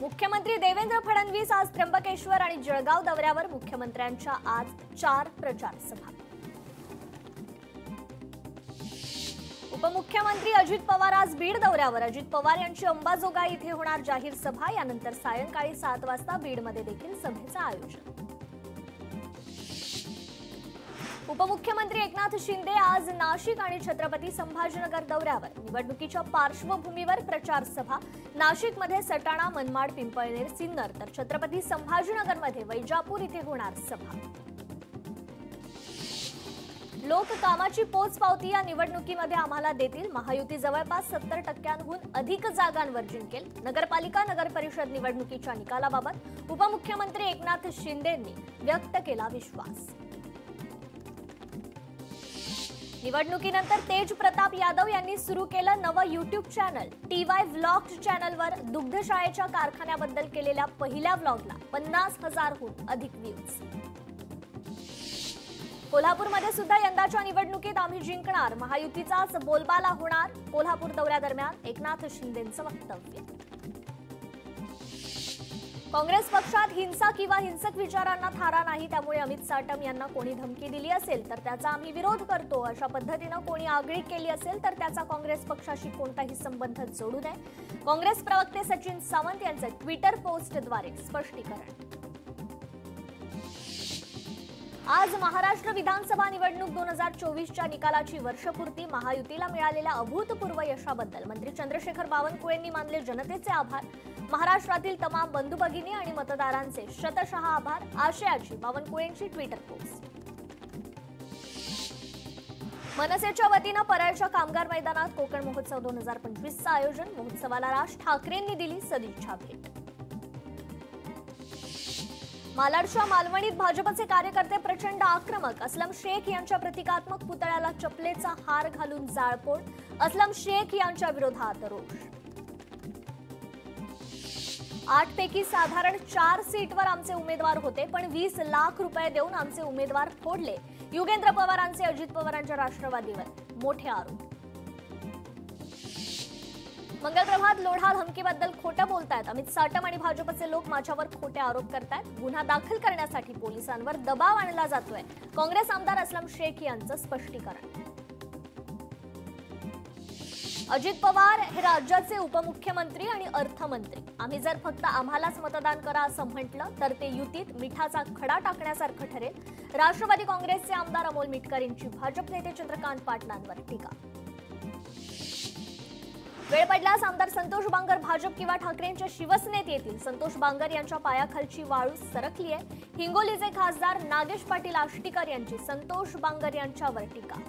मुख्यमंत्री देवेंद्र फडणवीस आज त्र्यंबकेश्वर आणि जळगाव दौऱ्यावर. मुख्यमंत्र्यांच्या आज 4 प्रचार सभा. उपमुख्यमंत्री अजित पवार आज बीड दौऱ्यावर. अजित पवार यांची अंबाजोगाई इथे होणार जाहीर सभा. यानंतर सायंकाळी 7 वाजता बीडमध्ये देखील सभेचं आयोजन. उपमुख्यमंत्री एकनाथ शिंदे आज नाशिक आणि छत्रपती संभाजीनगर दौऱ्यावर. निवडणुकीच्या पार्श्वभूमीवर प्रचार सभा. नाशिकमध्ये सटाणा, मनमाड, पिंपळनेर, सिन्नर तर छत्रपती संभाजीनगरमध्ये वैजापूर इथे होणार सभा. लोक कामाची पोचपावती या निवडणुकीमध्ये आम्हाला देतील. महायुती जवळपास 70% अधिक जागांवर जिंकेल. नगरपालिका नगरपरिषद निवडणुकीच्या निकालाबाबत उपमुख्यमंत्री एकनाथ शिंदेंनी व्यक्त केला विश्वास. निवडणुकीनंतर तेज प्रताप यादव यांनी सुरू केलं नवं युट्यूब चॅनल. TY व्लॉग्स चॅनलवर दुग्धशाळेच्या कारखान्याबद्दल केलेल्या पहिल्या व्लॉगला 50,000हून अधिक व्ह्यूज. कोल्हापूरमध्ये सुद्धा यंदाच्या निवडणुकीत आम्ही जिंकणार. महायुतीचाच बोलबाला होणार. कोल्हापूर दौऱ्यादरम्यान एकनाथ शिंदेंचं वक्तव्य. काँग्रेस पक्षात हिंसा किंवा हिंसक विचारांना थारा नाही. त्यामुळे अमित साटम यांना कोणी धमकी दिली असेल तर त्याचा आम्ही विरोध करतो. अशा पद्धतीनं कोणी आगळीक केली असेल तर त्याचा काँग्रेस पक्षाशी कोणताही संबंध जोडू नये. काँग्रेस प्रवक्ते सचिन सावंत यांचं ट्विटर पोस्टद्वारे स्पष्टीकरण. आज महाराष्ट्र विधानसभा निवडणूक 2024च्या निकालाची वर्षपूर्ती. महायुतीला मिळालेल्या अभूतपूर्व यशाबद्दल मंत्री चंद्रशेखर बावनकुळेंनी मानले जनतेचे आभार. महाराष्ट्रातील तमाम बंधू भगिनी आणि मतदारांचे शतशः आभार. आशयाची बावनकुळेंची ट्विटर पोस्ट. मनसेच्या वतीनं परळच्या कामगार मैदानात कोकण महोत्सव 2025चं आयोजन. महोत्सवाला राज ठाकरेंनी दिली सदिच्छा भेट. मालाडच्या मालवणीत भाजपचे कार्यकर्ते प्रचंड आक्रमक. असलम शेख यांच्या प्रतिकात्मक पुतळ्याला चपलेचा हार घालून जाळपोळ. असलम शेख यांच्या विरोधात रोष. 8 पैकी साधारण 4 सीटवर आमचे उमेदवार होते, पण 20 लाख रुपये देऊन आमचे उमेदवार फोडले. युगेंद्र पवारांचे अजित पवारांच्या राष्ट्रवादीवर मोठे आरोप. मंगलप्रभात लोढा धमकीबद्दल खोटं बोलतायत. अमित साटम आणि भाजपचे लोक माझ्यावर खोटे आरोप करतायत. गुन्हा दाखल करण्यासाठी पोलिसांवर दबाव आणला जातोय. काँग्रेस आमदार असलम शेख यांचं स्पष्टीकरण. अजित पवार हे राज्याचे उपमुख्यमंत्री आणि अर्थमंत्री. आम्ही जर फक्त आम्हालाच मतदान करा असं म्हटलं तर ते युतीत मिठाचा खडा टाकण्यासारखं ठरेल. राष्ट्रवादी काँग्रेसचे आमदार अमोल मिटकर यांची भाजप नेते चंद्रकांत पाटलांवर टीका. वेळ पडल्यास आमदार संतोष बांगर भाजप किंवा ठाकरेंच्या शिवसेनेत येतील. संतोष बांगर यांच्या पायाखालची वाळू सरकली आहे. हिंगोलीचे खासदार नागेश पाटील आष्टीकर यांची संतोष बांगर यांच्यावर टीका.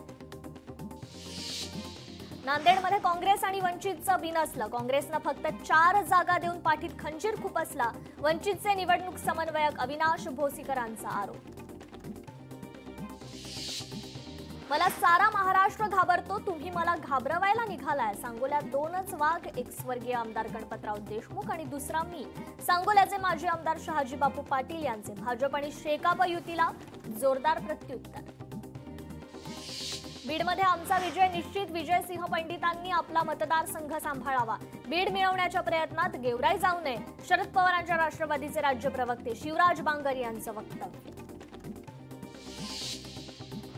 नांदेडमध्ये काँग्रेस आणि वंचितचं बिनसलं. काँग्रेसनं फक्त 4 जागा देऊन पाठीत खंजीर खुपसला. वंचितचे निवडणूक समन्वयक अविनाश भोसीकरांचा आरोप. मला सारा महाराष्ट्र घाबरतो, तुम्ही मला घाबरवायला निघालाय. सांगोल्यात 2च वाघ. एक स्वर्गीय आमदार गणपतराव देशमुख आणि दुसरा मी. सांगोल्याचे माजी आमदार शहाजी बापू पाटील यांचे भाजप आणि शेकाप युतीला जोरदार प्रत्युत्तर. बीडमध्ये आमचा विजय निश्चित. विजयसिंह पंडितांनी आपला मतदारसंघ सांभाळावा. बीड मिळवण्याच्या प्रयत्नात गेवराई जाऊ नये. शरद पवारांच्या राष्ट्रवादीचे राज्य प्रवक्ते शिवराज बांगर यांचं वक्तव्य.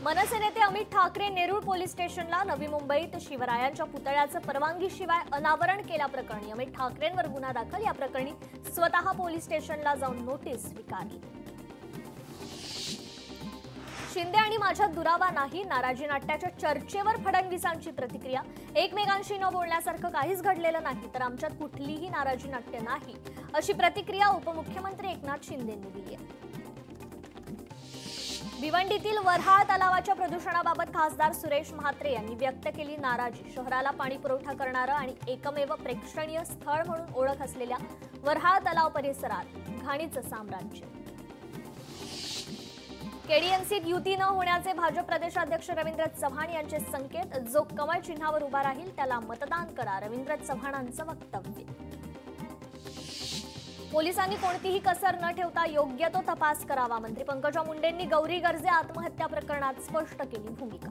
मनसे नेते अमित ठाकरे नेरूळ पोलीस स्टेशनला. नवी मुंबईत शिवरायांच्या पुतळ्याचं परवानगीशिवाय अनावरण केल्याप्रकरणी अमित ठाकरेंवर गुन्हा दाखल. या प्रकरणी स्वतः पोलीस स्टेशनला जाऊन नोटीस स्वीकारली. शिंदे आणि माझ्यात दुरावा नाही. नाराजी नाट्याच्या चर्चेवर फडणवीसांची प्रतिक्रिया. एकमेकांशी न बोलण्यासारखं काहीच घडलेलं नाही तर आमच्यात कुठलीही नाराजी नाट्य नाही, अशी प्रतिक्रिया उपमुख्यमंत्री एकनाथ शिंदेंनी दिली आहे. भिवंडीतील वऱ्हाळ तलावाच्या प्रदूषणाबाबत खासदार सुरेश म्हात्रे यांनी व्यक्त केली नाराजी. शहराला पाणी पुरवठा करणारं आणि एकमेव प्रेक्षणीय स्थळ म्हणून ओळख असलेल्या वऱ्हाळ तलाव परिसरात घाणीचं साम्राज्य. केडीएमसीत युती न होण्याचे भाजप प्रदेशाध्यक्ष रवींद्र चव्हाण यांचे संकेत. जो कमळ चिन्हावर उभा राहील त्याला मतदान करा. रवींद्र चव्हाणांचं वक्तव्य. पोलिसांनी कोणतीही कसर न ठेवता योग्य तो तपास करावा. मंत्री पंकजा मुंडेंनी गौरी गर्जे आत्महत्या प्रकरणात स्पष्ट केली भूमिका.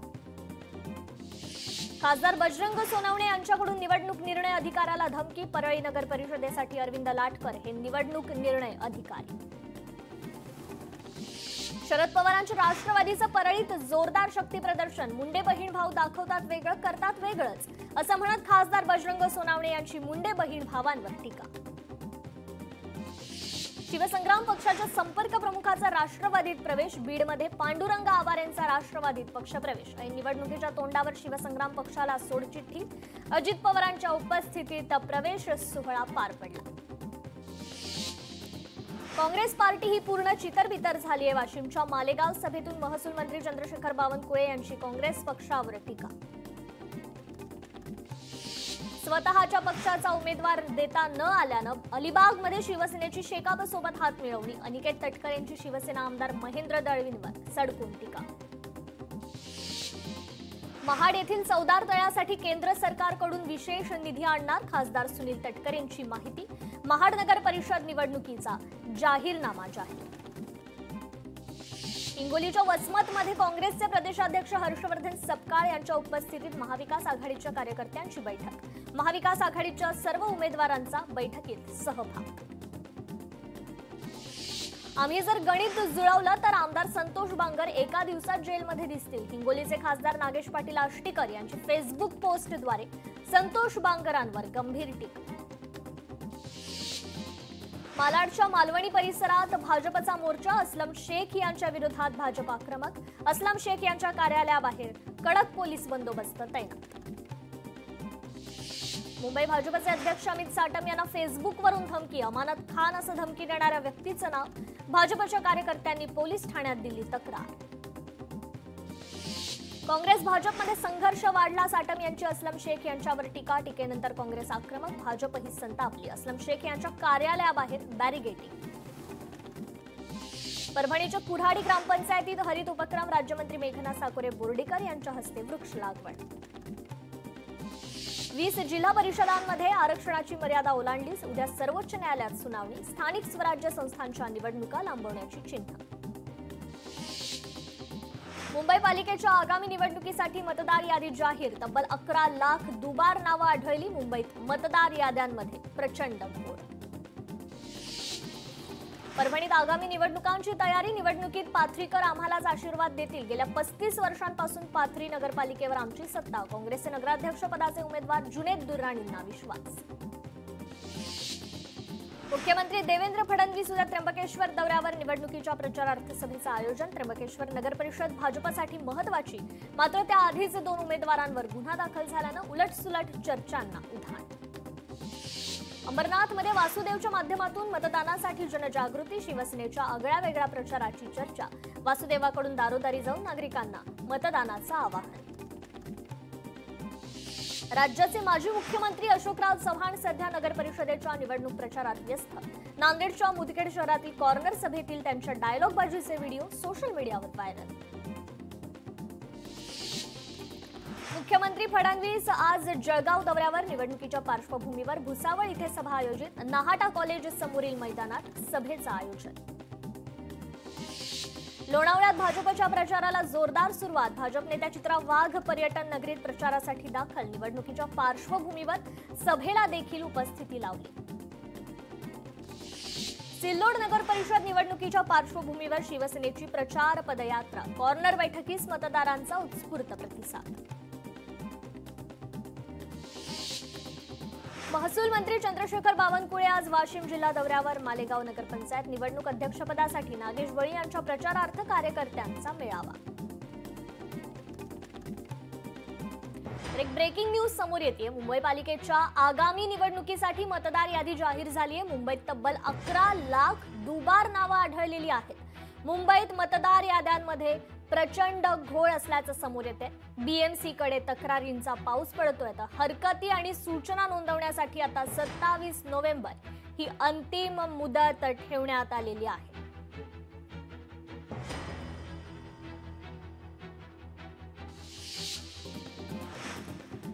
खासदार बजरंग सोनवणे यांच्याकडून निवडणूक निर्णय अधिकाऱ्याला धमकी. परळी नगर परिषदेसाठी अरविंद लाटकर हे निवडणूक निर्णय अधिकारी. शरद पवारांच्या राष्ट्रवादीचं परळीत जोरदार शक्ती प्रदर्शन. मुंडे बहीण भाऊ दाखवतात वेगळं, करतात वेगळंच, असं म्हणत खासदार बजरंग सोनवणे यांची मुंडे बहीण भावांवर टीका. शिवसंग्राम पक्षाच्या संपर्क प्रमुखाचा राष्ट्रवादीत प्रवेश. बीडमध्ये पांडुरंग आवारेंचा राष्ट्रवादीत पक्षप्रवेश. ऐन निवडणुकीच्या तोंडावर शिवसंग्राम पक्षाला सोडचिठ्ठी. अजित पवारांच्या उपस्थितीत प्रवेश सोहळा पार पडला. काँग्रेस पार्टी ही पूर्ण चितरबितर झाली आहे. वाशिमच्या मालेगाव सभेतून महसूल मंत्री चंद्रशेखर बावनकुळे यांची काँग्रेस पक्षावर टीका. स्वतःच्या पक्षाचा उमेदवार देता न आल्यानं अलिबागमध्ये शिवसेनेची शेकाप सोबत हात मिळवणी. अनिकेत तटकरेंची शिवसेना आमदार महेंद्र दळवींवर सडकून टीका. महाड येथील चौदार तळ्यासाठी केंद्र सरकारकडून विशेष निधी आणणार. खासदार सुनील तटकरेंची माहिती. महाड नगर परिषद निवडणुकीचा जाहीरनामा जाहीर. हिंगोलीच्या वसमतमध्ये काँग्रेसचे प्रदेशाध्यक्ष हर्षवर्धन सपकाळ यांच्या उपस्थितीत महाविकास आघाडीच्या कार्यकर्त्यांची बैठक. महाविकास आघाडीच्या सर्व उमेदवारांचा बैठकीत सहभाग. आम्ही जर गणित जुळवलं तर आमदार संतोष बांगर एका दिवसात जेलमध्ये दिसतील. हिंगोलीचे खासदार नागेश पाटील आष्टीकर यांची फेसबुक पोस्टद्वारे संतोष बांगरांवर गंभीर टीका. मालाडच्या मालवणी परिसरात भाजपचा मोर्चा. अस्लम शेख यांच्या विरोधात भाजप आक्रमक. अस्लम शेख यांच्या कार्यालयाबाहेर कडक पोलीस बंदोबस्त तैनात. मुंबई भाजपचे अध्यक्ष अमित साटम यांना फेसबुकवरून धमकी. अमानत खान असं धमकी देणाऱ्या व्यक्तीचं नाव. भाजपच्या कार्यकर्त्यांनी पोलीस ठाण्यात दिली तक्रार. काँग्रेस भाजपमध्ये संघर्ष वाढला. साटम यांची अस्लम शेख यांच्यावर टीका. टीकेनंतर काँग्रेस आक्रमक. भाजपही संतापली. अस्लम शेख यांच्या कार्यालयाबाहेर बॅरिगेटिंग. परभणीच्या कुऱ्हाडी ग्रामपंचायतीत हरित उपक्रम. राज्यमंत्री मेघना साकोरे बोर्डीकर यांच्या हस्ते वृक्ष लागवड. 20 जिल्हा परिषदांमध्ये आरक्षणाची मर्यादा ओलांडलीच. उद्या सर्वोच्च न्यायालयात सुनावणी. स्थानिक स्वराज्य संस्थांच्या निवडणुका लांबवण्याची चिंता. मुंबई पालिकेच्या आगामी निवडणुकीसाठी मतदार यादी जाहीर. तब्बल 11 लाख दुबार नावं आढळली. मुंबईत मतदार याद्यांमध्ये प्रचंड घोळ. परभणीत आगामी निवडणुकांची तयारी. निवडणुकीत पाथरीकर आम्हालाच आशीर्वाद देतील. गेल्या 35 वर्षांपासून पाथरी नगरपालिकेवर आमची सत्ता. काँग्रेसचे नगराध्यक्ष पदाचे उमेदवार जुनेद दुर्राणींना विश्वास. मुख्यमंत्री देवेंद्र फडणवीस उद्या त्र्यंबकेश्वर दौऱ्यावर. निवडणुकीच्या प्रचारार्थ सभेचं आयोजन. त्र्यंबकेश्वर नगर परिषद भाजपसाठी महत्वाची. मात्र त्याआधीच 2 उमेदवारांवर गुन्हा दाखल झाल्यानं उलटसुलट चर्चांना उधाण. अंबरनाथमध्ये वासुदेवच्या माध्यमातून मतदानासाठी जनजागृती. शिवसेनेच्या आगळ्या वेगळ्या प्रचाराची चर्चा. वासुदेवाकडून दारोदारी जाऊन नागरिकांना मतदानाचं आवाहन. राज्याचे माजी मुख्यमंत्री अशोकराव चव्हाण सध्या नगर परिषदेच्या निवडणूक प्रचारात व्यस्त. नांदेडच्या मुदखेड शहरातील कॉर्नर सभेतील त्यांच्या डायलॉगबाजीचे व्हिडिओ सोशल मीडियावर व्हायरल. मुख्यमंत्री फडणवीस आज जळगाव दौऱ्यावर. निवडणुकीच्या पार्श्वभूमीवर भुसावळ इथे सभा आयोजित. नाहाटा कॉलेज समोरील मैदानात सभेचं आयोजन. लोणावळ्यात भाजपच्या प्रचाराला जोरदार सुरुवात. भाजप नेत्या चित्रा वाघ पर्यटन नगरीत प्रचारासाठी दाखल. निवडणुकीच्या पार्श्वभूमीवर सभेला देखील उपस्थिती लावली. सिल्लोड नगर परिषद निवडणुकीच्या पार्श्वभूमीवर शिवसेनेची प्रचार पदयात्रा. कॉर्नर बैठकीस मतदारांचा उत्स्फूर्त प्रतिसाद. महसूल मंत्री चंद्रशेखर बावनकुळे आज वाशिम जिल्हा दौऱ्यावर. मालेगाव नगरपंचायत निवडणूक अध्यक्षपदासाठी नागेश बळी यांच्या प्रचारार्थ कार्यकर्त्यांचा मेळावा. एक ब्रेकिंग न्यूज समोर येते. मुंबई पालिकेच्या आगामी निवडणुकीसाठी मतदार यादी जाहीर झाली आहे. मुंबईत तब्बल 11 लाख दुबार नावं आढळलेली आहेत. मुंबईत मतदार याद्यांमध्ये प्रचंड घोळ असल्याचं समोर येते. बीएमसीकडे तक्रारींचा पाऊस पडतोय. तर हरकती आणि सूचना नोंदवण्यासाठी आता 27 नोव्हेंबर ही अंतिम मुदत ठेवण्यात आलेली आहे.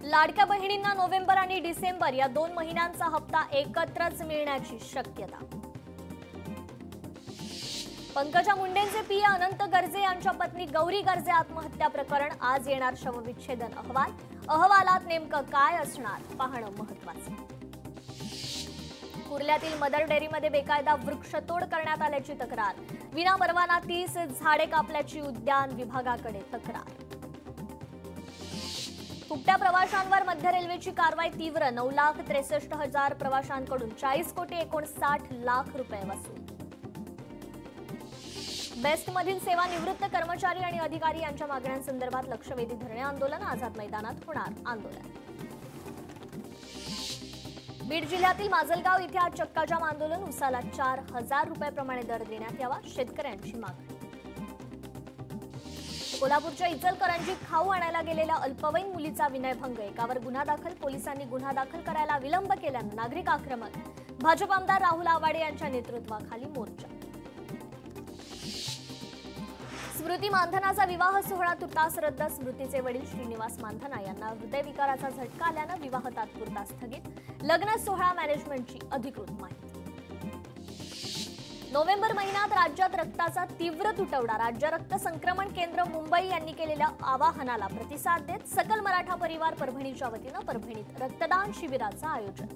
लाडक्या बहिणींना नोव्हेंबर आणि डिसेंबर या 2 महिन्यांचा हप्ता एकत्रच मिळण्याची शक्यता. पंकजा मुंडेंचे पीए अनंत गर्जे यांच्या पत्नी गौरी गर्जे आत्महत्या प्रकरण आज येणार शवविच्छेदन अहवाल. अहवालात नेमकं काय असणार पाहणं महत्त्वाचं. कुर्ल्यातील मदर डेअरीमध्ये बेकायदा वृक्षतोड करण्यात आल्याची तक्रार. विना परवाना 30 झाडे कापल्याची उद्यान विभागाकडे तक्रार. फुकट्या प्रवाशांवर मध्य रेल्वेची कारवाई तीव्र. 9,63,000 प्रवाशांकडून 40,59,00,000 रुपये वसूल. बेस्टमधील सेवानिवृत्त कर्मचारी आणि अधिकारी यांच्या मागण्यांसंदर्भात लक्षवेधी धरणे आंदोलन. आझाद मैदानात होणार आंदोलन. बीड जिल्ह्यातील माजलगाव इथे आज चक्काजाम आंदोलन. उसाला 4,000 रुपये दर देण्यात यावा, शेतकऱ्यांची मागणी. कोल्हापूरच्या इचलकरंजीत खाऊ आणायला गेलेल्या अल्पवयीन मुलीचा विनयभंग. एकावर गुन्हा दाखल. पोलिसांनी गुन्हा दाखल करायला विलंब केल्यानं नागरिक आक्रमक. भाजप आमदार राहुल आवाडे यांच्या नेतृत्वाखाली मोर्चा. स्मृती मानधनाचा विवाह सोहळा तुर्तास रद्द. स्मृतीचे वडील श्रीनिवास मानधना यांना हृदयविकाराचा झटका आल्यानं विवाह तात्पुरता स्थगित. लग्न सोहळा मॅनेजमेंटची अधिकृत माहिती. नोव्हेंबर महिन्यात राज्यात रक्ताचा तीव्र तुटवडा. राज्य रक्त संक्रमण केंद्र मुंबई यांनी केलेल्या आवाहनाला प्रतिसाद देत सकल मराठा परिवार परभणीच्या वतीनं परभणीत रक्तदान शिबिराचं आयोजन.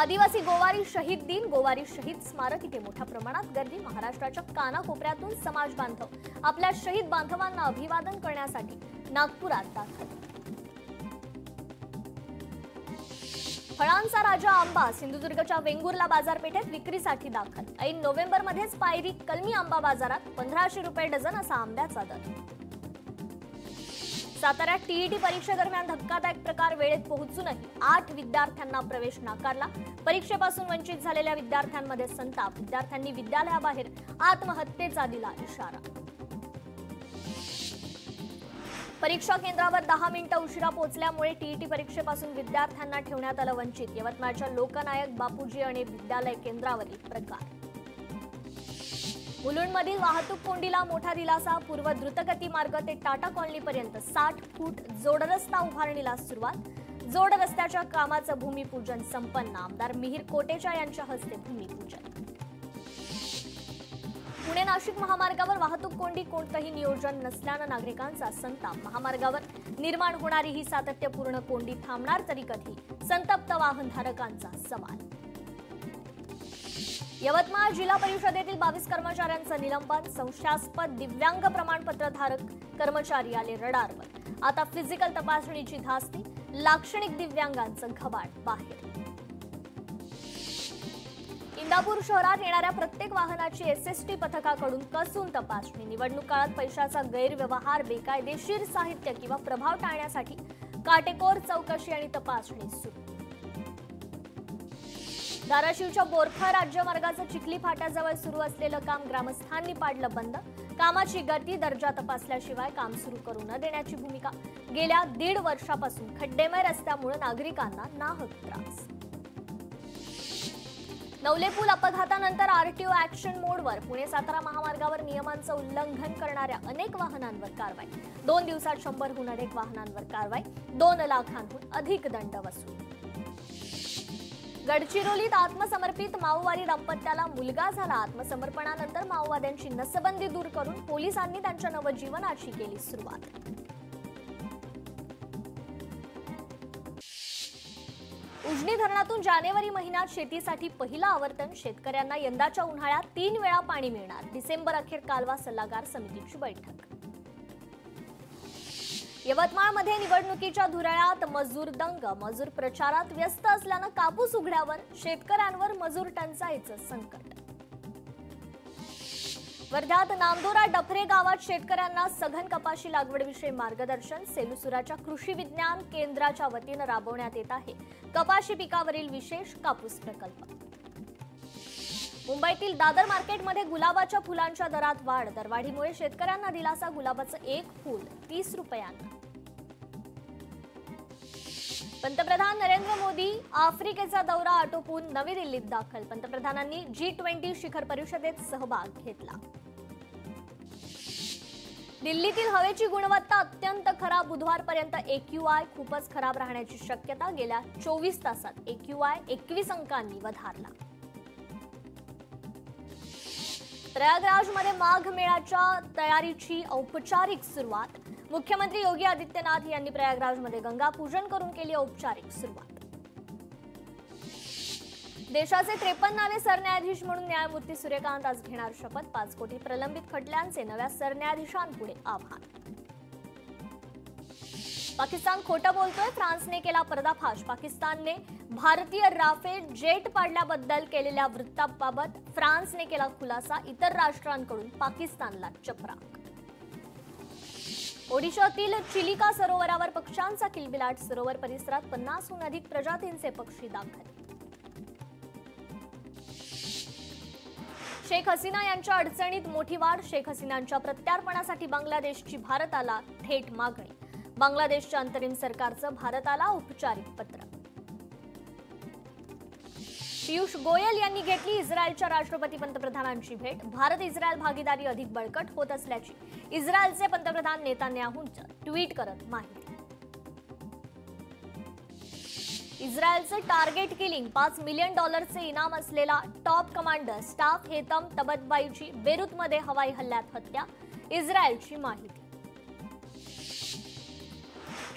आदिवासी गोवारी शहीद दिन. गोवारी शहीद स्मारक इथे मोठ्या प्रमाणात गर्दी. महाराष्ट्राच्या कानाकोपऱ्यातून समाज बांधव आपल्या शहीद बांधवांना अभिवादन करण्यासाठी नागपुरात दाखल. फळांचा राजा आंबा. सिंधुदुर्गच्या वेंगुर्ला बाजारपेठेत विक्रीसाठी दाखल. ऐन नोव्हेंबरमध्येच पायरी कलमी आंबा बाजारात. 1,500 रुपये डझन असा आंब्याचा दर. साताऱ्यात टीईटी परीक्षेदरम्यान धक्कादायक प्रकार. वेळेत पोहोचूनही 8 विद्यार्थ्यांना प्रवेश नाकारला. परीक्षेपासून वंचित झालेल्या विद्यार्थ्यांमध्ये संताप. विद्यार्थ्यांनी विद्यालयाबाहेर आत्महत्येचा दिला इशारा. परीक्षा केंद्रावर 10 मिनिटं उशिरा पोहोचल्यामुळे टीईटी परीक्षेपासून विद्यार्थ्यांना ठेवण्यात आलं वंचित. यवतमाळच्या लोकनायक बापूजी अणे विद्यालय केंद्रावरील प्रकार. मुलुंडमधील वाहतूक कोंडीला मोठा दिलासा. पूर्व द्रुतगती मार्ग ते टाटा कॉलनीपर्यंत 60 फूट जोडरस्ता उभारणीला सुरुवात. जोड रस्त्याच्या कामाचं भूमिपूजन संपन्न. आमदार मिहिर कोटेचा यांच्या हस्ते भूमिपूजन. पुणे नाशिक महामार्गावर वाहतूक कोंडी. कोणतंही नियोजन नसल्यानं नागरिकांचा संताप. महामार्गावर निर्माण होणारी ही सातत्यपूर्ण कोंडी थांबणार तरी कधी. संतप्त वाहनधारकांचा सवाल. यवतमाळ जिल्हा परिषदेतील 22 कर्मचाऱ्यांचं निलंबन. संशयास्पद दिव्यांग प्रमाणपत्रधारक कर्मचारी आले रडारवर. आता फिजिकल तपासणीची धास्ती. लाक्षणिक दिव्यांगांचं घबाड बाहेर. इंदापूर शहरात येणाऱ्या प्रत्येक वाहनाची एसएसटी पथकाकडून कसून तपासणी. निवडणूक काळात पैशाचा गैरव्यवहार, बेकायदेशीर साहित्य किंवा प्रभाव टाळण्यासाठी काटेकोर चौकशी आणि तपासणी सुरू. धाराशिवच्या बोरखा राज्यमार्गाचं चिखली फाट्याजवळ सुरू असलेलं काम ग्रामस्थांनी पाडलं बंद. कामाची गती, दर्जा तपासल्याशिवाय काम सुरू करू न देण्याची भूमिका. गेल्या 1.5 वर्षापासून खड्डेमय रस्त्यामुळे नागरिकांना नाहक त्रास. नवलेपूल अपघातानंतर आरटीओ ऍक्शन मोडवर. पुणे सातारा महामार्गावर नियमांचं उल्लंघन करणाऱ्या अनेक वाहनांवर कारवाई. 2 दिवसात 100हून अधिक वाहनांवर कारवाई. 2 लाखांहून अधिक दंड वसूल. गडचिरोलीत आत्मसमर्पित माओवादी दाम्पत्याला मुलगा झाला. आत्मसमर्पणानंतर माओवाद्यांची नसबंदी दूर करून पोलिसांनी त्यांच्या नवजीवनाची केली सुरुवात. उजनी धरणातून जानेवारी महिन्यात शेतीसाठी पहिलं आवर्तन. शेतकऱ्यांना यंदाच्या उन्हाळ्यात 3 वेळा पाणी मिळणार. डिसेंबर अखेर कालवा सल्लागार समितीची बैठक. यवतमाळमध्ये निवडणुकीच्या धुरळ्यात मजूर दंग. मजूर प्रचारात व्यस्त असल्यानं कापूस उघड्यावर. शेतकऱ्यांवर मजूर टंचाईचं संकट. वर्ध्यात नांदोरा डफरे गावात शेतकऱ्यांना सघन कपाशी लागवडविषयी मार्गदर्शन. सेलुसुराच्या कृषी विज्ञान केंद्राच्या वतीनं राबवण्यात येत आहे कपाशी पिकावरील विशेष कापूस प्रकल्प. मुंबईतील दादर मार्केटमध्ये गुलाबाच्या फुलांच्या दरात वाढ. दरवाढीमुळे शेतकऱ्यांना दिलासा. गुलाबाचं 1 फूल 30 रुपयांना. पंतप्रधान नरेंद्र मोदी आफ्रिकेचा दौरा आटोपून नवी दिल्लीत दाखल. पंतप्रधानांनी G20 शिखर परिषदेत सहभाग घेतला. दिल्लीतील हवेची गुणवत्ता अत्यंत खराब. बुधवारपर्यंत AQI खूपच खराब राहण्याची शक्यता. गेल्या 24 तासात AQI 21 अंकांनी वधारला. प्रयागराजमध्ये माघ मेळ्याच्या तयारीची औपचारिक सुरुवात. मुख्यमंत्री योगी आदित्यनाथ यांनी प्रयागराजमध्ये गंगा पूजन करून केली औपचारिक सुरुवात. देशाचे 53वे सरन्यायाधीश म्हणून न्यायमूर्ती सूर्यकांत आज घेणार शपथ. 5 कोटी प्रलंबित खटल्यांचे नव्या सरन्यायाधीशांपुढे आव्हान. पाकिस्तान खोटं बोलतोय, फ्रान्सने केला पर्दाफाश. पाकिस्तानने भारतीय राफेल जेट पाडल्याबद्दल केलेल्या वृत्ताबाबत फ्रान्सने केला खुलासा. इतर राष्ट्रांकडून पाकिस्तानला चपराक. ओडिशातील चिलिका सरोवरावर पक्ष्यांचा किलबिलाट. सरोवर परिसरात 50हून अधिक प्रजातींचे पक्षी दाखल. शेख हसीना यांच्या अडचणीत मोठी वाढ. शेख हसीनांच्या प्रत्यार्पणासाठी बांगलादेशची भारताला थेट मागणी. बांगलादेशच्या अंतरिम सरकारचं भारताला औपचारिक पत्र. पियुष गोयल यांनी घेतली इस्रायलच्या राष्ट्रपती पंतप्रधानांची भेट. भारत इस्रायल भागीदारी अधिक बळकट होत असल्याची इस्रायलचे पंतप्रधान नेतान्याहूंचं ट्विट करत माहिती. इस्रायलचं टार्गेट किलिंग. $5 मिलियन इनाम असलेला टॉप कमांडर स्टाफ हेतम तबतबाईची बेरूतमध्ये हवाई हल्ल्यात हत्या. इस्रायलची माहिती.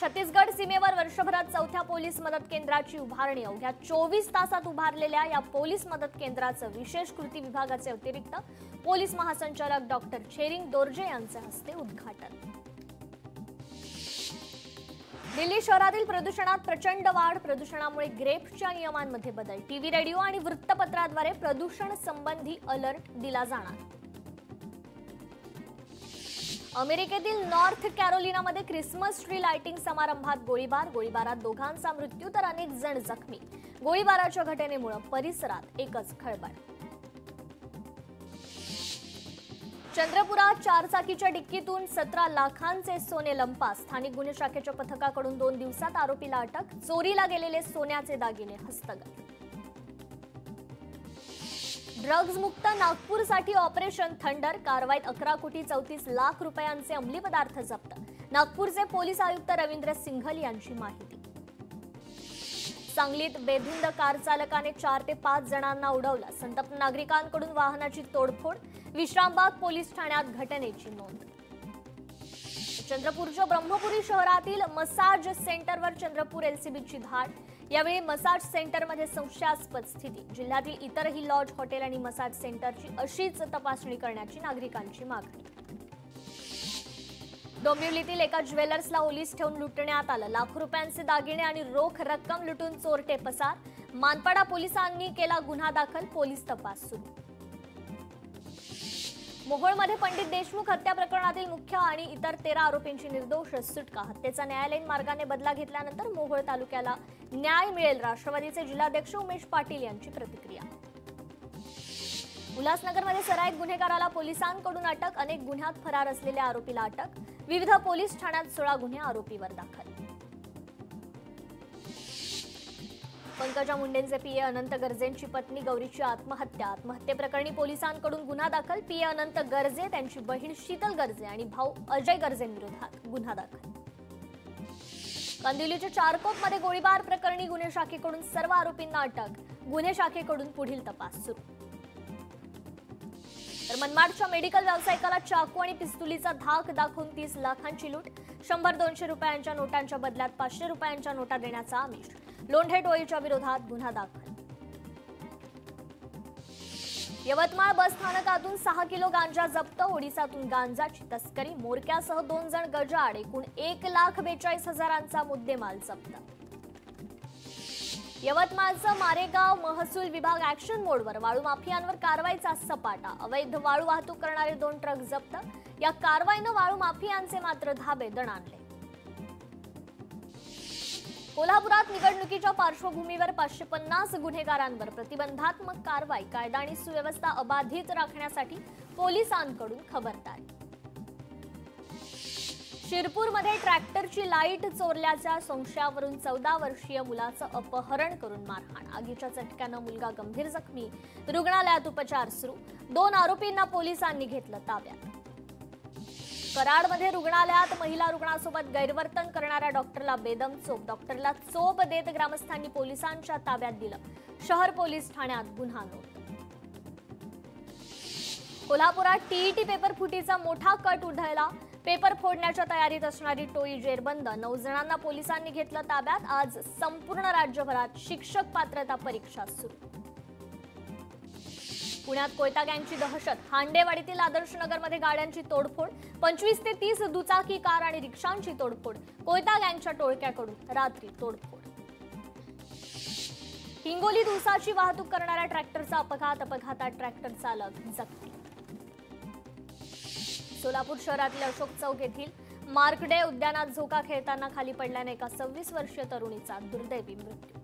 छत्तीसगड सीमेवर वर्षभरात 4थ्या पोलीस मदत केंद्राची उभारणी. अवघ्या 24 तासात उभारलेल्या या पोलीस मदत केंद्राचं विशेष कृती विभागाचे अतिरिक्त पोलीस महासंचालक डॉक्टर छेरिंग दोर्जे यांच्या हस्ते उद्घाटन. दिल्ली शहरातील प्रदूषणात प्रचंड वाढ. प्रदूषणामुळे ग्रेप्सच्या नियमांमध्ये बदल. टीव्ही, रेडिओ आणि वृत्तपत्राद्वारे प्रदूषण संबंधी अलर्ट दिला जाणार. अमेरिकेतील नॉर्थ कॅरोलिनामध्ये ख्रिसमस ट्री लाइटिंग समारंभात गोळीबार. गोळीबारात 2घांचा मृत्यू तर अनेक जण जखमी. गोळीबाराच्या घटनेमुळे परिसरात एकच खळबळ. चंद्रपुरात 4 चाकीच्या डिक्कीतून 17 लाखांचे सोने लंपास. स्थानिक गुन्हे शाखेच्या पथकाकडून 2 दिवसात आरोपीला अटक. चोरीला गेलेले सोन्याचे दागिने हस्तगत. ड्रग्ज मुक्त नागपूरसाठी ऑपरेशन थंडर. कारवाईत 11 कोटी 34 लाख रुपयांचे अंमली पदार्थ जप्त. नागपूरचे पोलीस आयुक्त रवींद्र सिंघल यांची माहिती. सांगलीत बेधुंद कार चालकाने 4 ते 5 जणांना उडवलं. संतप्त नागरिकांकडून वाहनाची तोडफोड. विश्रामबाग पोलीस ठाण्यात घटनेची नोंद. चंद्रपूरच्या ब्रह्मपुरी शहरातील मसाज सेंटरवर चंद्रपूर एलसीबीची धाड. यावेळी मसाज सेंटरमध्ये संशयास्पद स्थिती. जिल्ह्यातील इतरही लॉज, हॉटेल आणि मसाज सेंटरची अशीच तपासणी करण्याची नागरिकांची मागणी. डोंबिवलीतील एका ज्वेलर्सला ओलीस ठेवून लुटण्यात आलं. लाखो रुपयांचे दागिने आणि रोख रक्कम लुटून चोरटे पसार. मानपाडा पोलिसांनी केला गुन्हा दाखल. पोलीस तपास सुरू. मोहोळमध्ये पंडित देशमुख हत्या प्रकरणातील मुख्य आणि इतर 13 आरोपींची निर्दोष सुटका. हत्येचा न्यायालयीन मार्गाने बदला घेतल्यानंतर मोहोळ तालुक्याला न्याय मिळेल. राष्ट्रवादीचे जिल्हाध्यक्ष उमेश पाटील यांची प्रतिक्रिया. उल्हासनगरमध्ये सराईत गुन्हेगाराला पोलिसांकडून अटक. अनेक गुन्ह्यात फरार असलेल्या आरोपीला अटक. विविध पोलीस ठाण्यात 16 गुन्हे आरोपीवर दाखल. पंकजा मुंडेंचे पीए अनंत गर्जेंची पत्नी गौरीची आत्महत्या. आत्महत्येप्रकरणी पोलिसांकडून गुन्हा दाखल. पीए अनंत गर्जे, त्यांची बहीण शीतल गर्जे आणि भाऊ अजय गर्जेंविरोधात गुन्हा दाखल. कांदिवलीच्या चारकोपमध्ये गोळीबार प्रकरणी गुन्हे शाखेकडून सर्व आरोपींना अटक. गुन्हे शाखेकडून पुढील तपास सुरू. तर मनमाडच्या मेडिकल व्यावसायिकाला चाकू आणि पिस्तुलीचा धाक दाखवून 30 लाखांची लूट. 100-200 रुपयांच्या नोटांच्या बदल्यात 500 रुपयांच्या नोटा देण्याचा आमिष. लोंढे टोळीच्या विरोधात गुन्हा दाखल. यवतमाळ बस स्थानकातून 6 किलो गांजा जप्त. ओडिसातून गांजाची तस्करी. मोरक्यासह 2 जण गजाआड. एकूण 1,42,000चा मुद्देमाल जप्त. यवतमाळचं मारेगाव महसूल विभाग ऍक्शन मोडवर. वाळू माफियांवर कारवाईचा सपाटा. अवैध वाळू वाहतूक करणारे 2 ट्रक जप्त. या कारवाईनं वाळू माफियांचे मात्र धाबे दणाणले. कोल्हापुरात निवडणुकीच्या पार्श्वभूमीवर 550 गुन्हेगारांवर प्रतिबंधात्मक कारवाई. कायदा आणि सुव्यवस्था अबाधित राखण्यासाठी पोलिसांकडून खबरदारी. शिरपूरमध्ये ट्रॅक्टरची लाईट चोरल्याच्या संशयावरून 14 वर्षीय मुलाचं अपहरण करून मारहाण. आगीच्या चटक्यानं मुलगा गंभीर जखमी. रुग्णालयात उपचार सुरू. 2 आरोपींना पोलिसांनी घेतलं ताब्यात. कराडमध्ये रुग्णालयात महिला रुग्णासोबत गैरवर्तन करणाऱ्या डॉक्टरला बेदम चोप. डॉक्टरला चोप देत ग्रामस्थांनी पोलिसांच्या ताब्यात दिलं. शहर पोलीस ठाण्यात गुन्हा नोंद. कोल्हापुरात टीईटी पेपर फुटीचा मोठा कट उधळला. पेपर फोडण्याच्या तयारीत असणारी टोळी जेरबंद. 9 जणांना पोलिसांनी घेतलं ताब्यात. आज संपूर्ण राज्यभरात शिक्षक पात्रता परीक्षा सुरू. पुण्यात कोयता गँगची दहशत. हांडेवाडीतील आदर्श नगरमध्ये गाड्यांची तोडफोड. 25 ते 30 दुचाकी, कार आणि रिक्षांची तोडफोड. कोयता गँगच्या टोळक्याकडून रात्री तोडफोड. हिंगोलीत ऊसाची वाहतूक करणाऱ्या ट्रॅक्टरचा अपघात. अपघातात ट्रॅक्टर चालक जखमी. सोलापूर शहरातील अशोक चौक येथील मार्कडे उद्यानात झोका खेळताना खाली पडल्याने एका 26 वर्षीय तरुणीचा दुर्दैवी मृत्यू.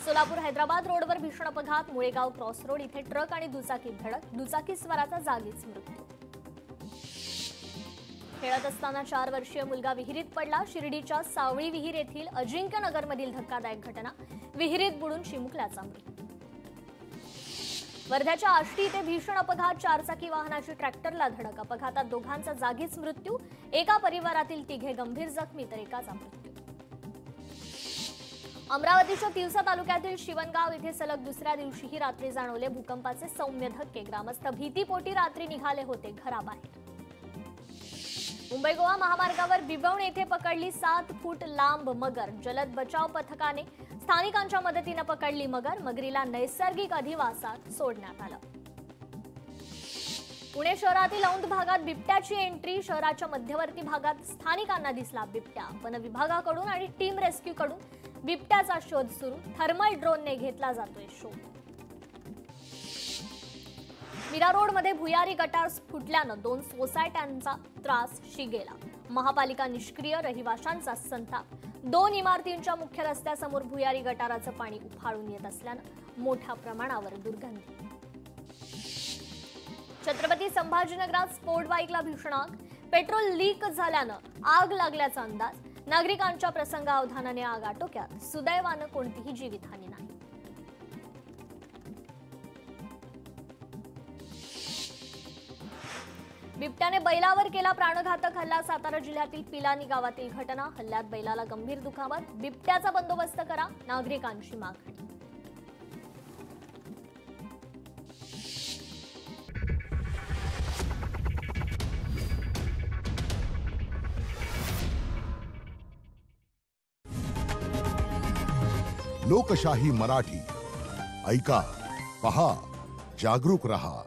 सोलापूर हैदराबाद रोडवर भीषण अपघात. मुळेगाव क्रॉस रोड इथे ट्रक आणि दुचाकी धडक. दुचाकीस्वाराचा जागीच मृत्यू. खेळत असताना 4 वर्षीय मुलगा विहिरीत पडला. शिर्डीच्या सावळी विहीर येथील अजिंक्यनगरमधील धक्कादायक घटना. विहिरीत बुडून चिमुकल्याचा मृत्यू. वर्ध्याच्या आष्टी इथे भीषण अपघात. 4चाकी वाहनाची ट्रॅक्टरला धडक. अपघातात दोघांचा जागीच मृत्यू. एका परिवारातील 3 गंभीर जखमी तर एकाचा मृत्यू. अमरावतीच्या तिवसा तालुक्यातील शिवणगाव इथे सलग दुसऱ्या दिवशीही रात्री जाणवले भूकंपाचे सौम्य धक्के. ग्रामस्थ भीतीपोटी रात्री निघाले होते घराबाहेर. मुंबई गोवा महामार्गावर बिबवणे येथे पकडली 7 फूट लांब मगर. जलद बचाव पथकाने स्थानिकांच्या मदतीने पकडली मगर. मगरीला नैसर्गिक अधिवासात सोडण्यात आलं. पुणे शहरातील औंध भागात बिबट्याची एंट्री. शहराच्या मध्यवर्ती भागात स्थानिकांना दिसला बिबट्या. वन विभागाकडून आणि टीम रेस्क्यू कडून बिबट्याचा शोध सुरू. थर्मल ड्रोनने घेतला जातोय शोध. मीरा रोडमध्ये भुयारी गटार फुटल्यानं 2 सोसायट्यांचा त्रास शिगेला. महापालिका निष्क्रिय. रहिवाशांचा संताप. 2 इमारतींच्या मुख्य रस्त्यासमोर भुयारी गटाराचं पाणी उफाळून येत असल्यानं मोठ्या प्रमाणावर दुर्गंधी. छत्रपती संभाजीनगरात स्फोट बाईकला भीषण आग. पेट्रोल लीक झाल्यानं आग लागल्याचा अंदाज. नागरिकांच्या प्रसंगावधानाने आग आटोक्यात. सुदैवानं कोणतीही जीवितहानी नाही. बिबट्याने बैलावर केला प्राणघातक हल्ला. सातारा जिल्ह्यातील पिलानी गावातील घटना. हल्ल्यात बैलाला गंभीर दुखापत. बिबट्याचा बंदोबस्त करा, नागरिकांची मागणी. लोकशाही मराठी ऐका, पहा, जागरूक रहा.